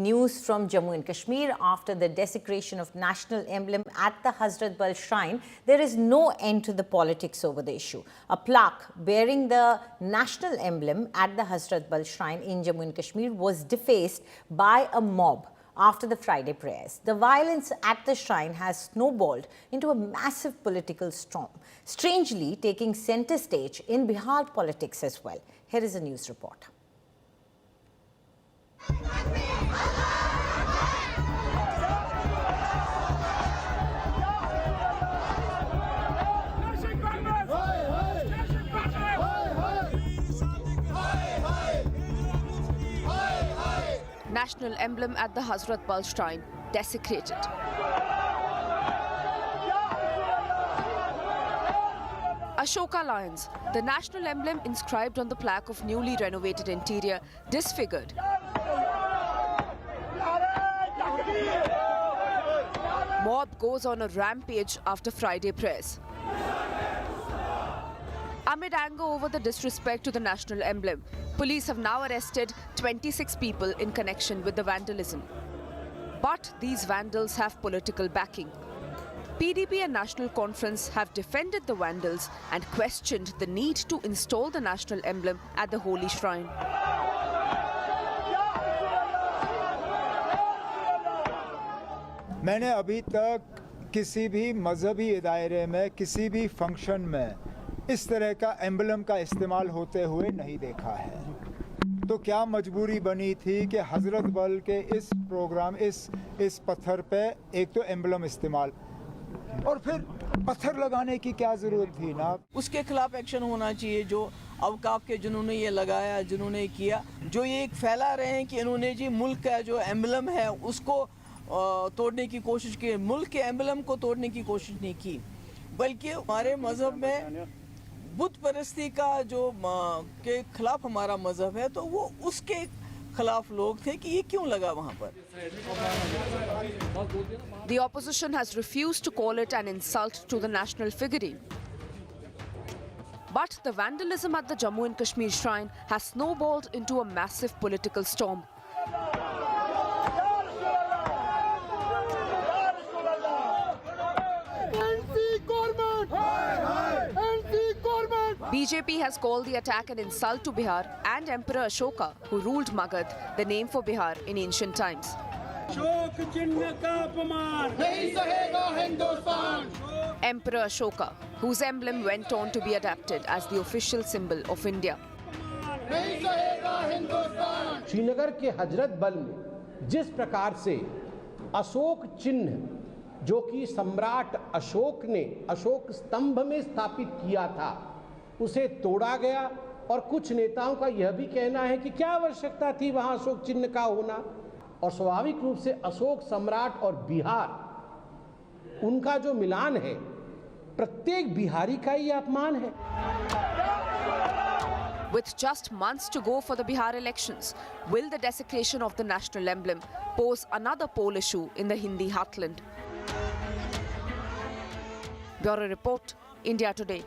news from Jammu and Kashmir. After the desecration of national emblem at the Hazrat Bal Shrine, there is no end to the politics over the issue. A plaque bearing the national emblem at the Hazrat Bal Shrine in Jammu and Kashmir was defaced by a mob after the Friday prayers. The violence at the shrine has snowballed into a massive political storm, strangely taking center stage in Bihar politics as well. Here is a news report. National emblem at the Hazrat Bal Shrine desecrated. Ashoka Lions, the national emblem inscribed on the plaque of newly renovated interior, disfigured. Mob goes on a rampage after Friday prayers. Amid anger over the disrespect to the national emblem, police have now arrested 26 people in connection with the vandalism. But these vandals have political backing. PDP and National Conference have defended the vandals and questioned the need to install the national emblem at the holy shrine. मैंने अभी तक किसी भी मजहबी दायरे में किसी भी फंक्शन में इस तरह का एम्बलम का इस्तेमाल होते हुए नहीं देखा है। तो क्या मजबूरी बनी थी कि हजरत बल के इस प्रोग्राम इस पत्थर पे एक तो एम्बलम इस्तेमाल और फिर पत्थर लगाने की क्या जरूरत थी ना। उसके खिलाफ एक्शन होना चाहिए। जो अवकाफ के जिन्होंने ये लगाया, जिन्होंने किया, जो ये एक फैला रहे हैं कि इन्होंने जी मुल्क का जो एम्बलम है उसको तोड़ने की कोशिश की, मुल्क के एम्बलम को तोड़ने की कोशिश नहीं की, बल्कि हमारे मजहब में बुत परस्ती का जो के खिलाफ हमारा मजहब है, तो वो उसके खिलाफ लोग थे कि ये क्यों लगा वहाँ पर। The opposition has refused to call it an insult to the national figurine. But the vandalism at the Jammu and Kashmir shrine has snowballed into a massive political storm. BJP has called the attack an insult to Bihar and Emperor Ashoka, who ruled Magadh, the name for Bihar in ancient times. Emperor Ashoka, whose emblem went on to be adapted as the official symbol of India. Srinagar के हजरत बल में जिस प्रकार से अशोक चिन्ह जो कि सम्राट अशोक ने अशोक स्तंभ में स्थापित किया था, उसे तोड़ा गया, और कुछ नेताओं का यह भी कहना है कि क्या आवश्यकता थी वहां अशोक चिन्ह का होना। और स्वाभाविक रूप से अशोक सम्राट और बिहार, उनका जो मिलान है, प्रत्येक बिहारी का ये अपमान है। With just months to go for the Bihar elections, will the desecration of the national emblem pose another poll issue in the Hindi heartland? Bureau Report, India Today.